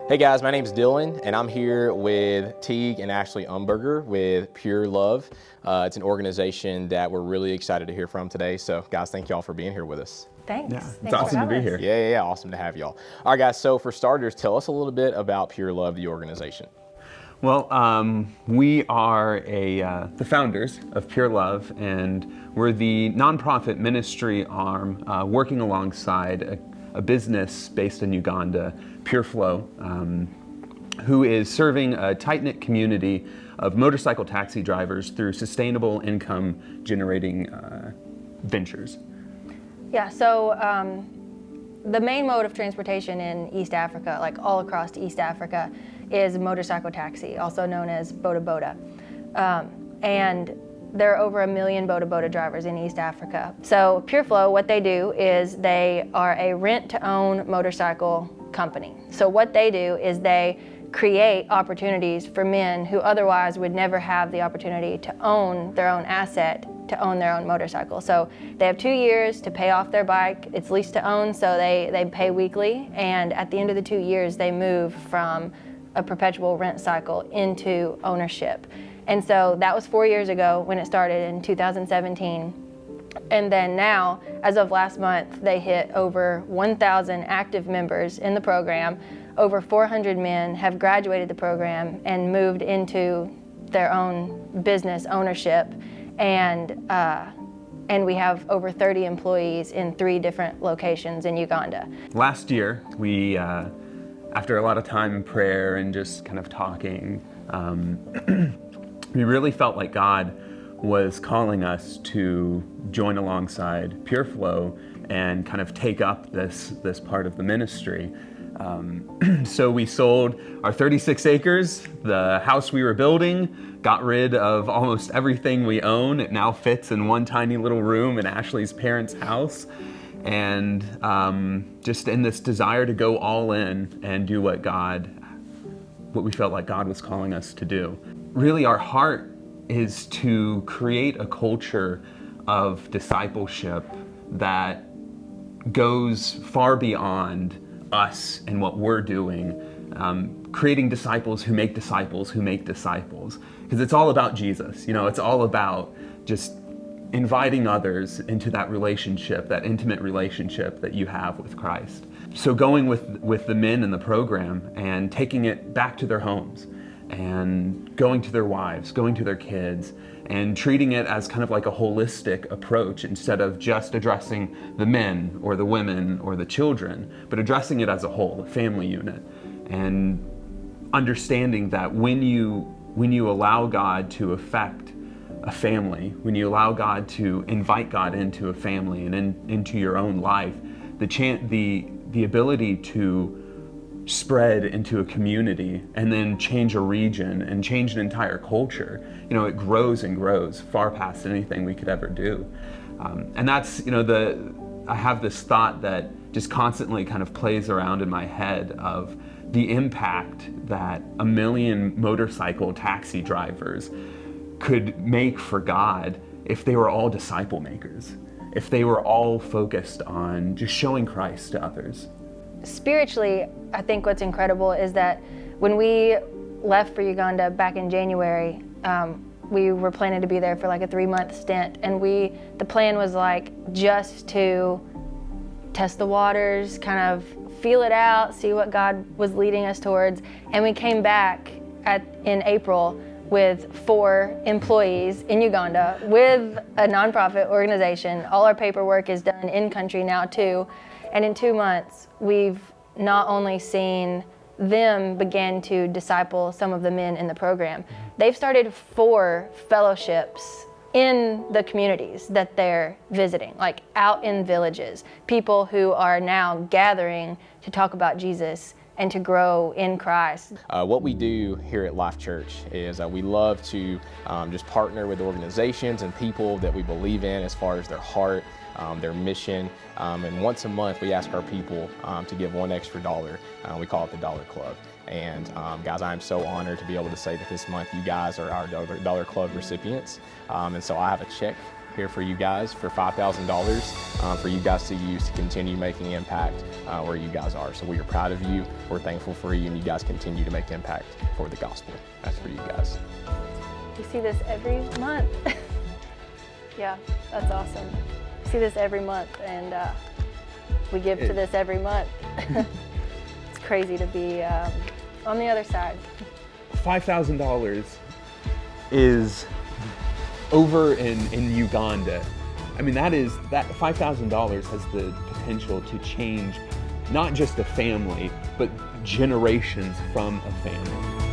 Hey guys, my name is Dylan, and I'm here with Teague and Ashley Umberger with Pure Love. It's an organization that we're really excited to hear from today. So guys, thank y'all for being here with us. Thanks. Yeah, Thanks it's awesome to be here. Yeah, awesome to have y'all. All right guys, so for starters, tell us a little bit about Pure Love, the organization. Well, we are the founders of Pure Love, and we're the nonprofit ministry arm working alongside a business based in Uganda, Pure Flow, who is serving a tight-knit community of motorcycle taxi drivers through sustainable income generating ventures. Yeah, so the main mode of transportation in East Africa, like all across East Africa, is motorcycle taxi, also known as boda boda. And there are over 1 million boda boda drivers in East Africa. So Pure Flow, what they do is they are a rent-to-own motorcycle company. So what they do is they create opportunities for men who otherwise would never have the opportunity to own their own asset, to own their own motorcycle. So they have 2 years to pay off their bike. It's lease to own, so they pay weekly. And at the end of the 2 years, they move from a perpetual rent cycle into ownership. And so that was 4 years ago when it started in 2017. And then now, as of last month, they hit over 1,000 active members in the program. Over 400 men have graduated the program and moved into their own business ownership. And we have over 30 employees in 3 different locations in Uganda. Last year, we, after a lot of time in prayer and just kind of talking, we really felt like God was calling us to join alongside Pure Flow and kind of take up this part of the ministry. So we sold our 36 acres, the house we were building, got rid of almost everything we own. It now fits in one tiny little room in Ashley's parents' house. And just in this desire to go all in and do what we felt like God was calling us to do. Really, our heart is to create a culture of discipleship that goes far beyond us and what we're doing, creating disciples who make disciples who make disciples. Because it's all about Jesus, it's all about just inviting others into that relationship, that intimate relationship that you have with Christ. So going with the men in the program and taking it back to their homes and going to their wives, going to their kids, and treating it as kind of like a holistic approach instead of just addressing the men or the women or the children, but addressing it as a whole, a family unit, and understanding that when you allow God to affect a family, when you allow God to invite God into a family and into your own life, the ability to spread into a community and then change a region and change an entire culture, it grows and grows far past anything we could ever do. And that's, I have this thought that just constantly kind of plays around in my head of the impact that 1 million motorcycle taxi drivers could make for God if they were all disciple makers, if they were all focused on just showing Christ to others. Spiritually, I think what's incredible is that when we left for Uganda back in January, we were planning to be there for like a 3-month stint, and the plan was like just to test the waters, kind of feel it out, see what God was leading us towards. And we came back in April with 4 employees in Uganda with a nonprofit organization. All our paperwork is done in country now too. And in 2 months, we've not only seen them begin to disciple some of the men in the program, they've started 4 fellowships in the communities that they're visiting, like out in villages, people who are now gathering to talk about Jesus and to grow in Christ. What we do here at Life Church is we love to just partner with organizations and people that we believe in as far as their heart, their mission, and once a month we ask our people to give $1 extra. We call it the Dollar Club. And guys, I'm so honored to be able to say that this month you guys are our Dollar Club recipients. And so I have a check here for you guys for $5,000 for you guys to use to continue making impact where you guys are. So we are proud of you. We're thankful for you, and you guys continue to make impact for the gospel. That's for you guys. We see this every month. Yeah, that's awesome. We see this every month, and we give to this every month. It's crazy to be on the other side. $5,000 is over in Uganda. I mean, that $5,000 has the potential to change not just a family, but generations from a family.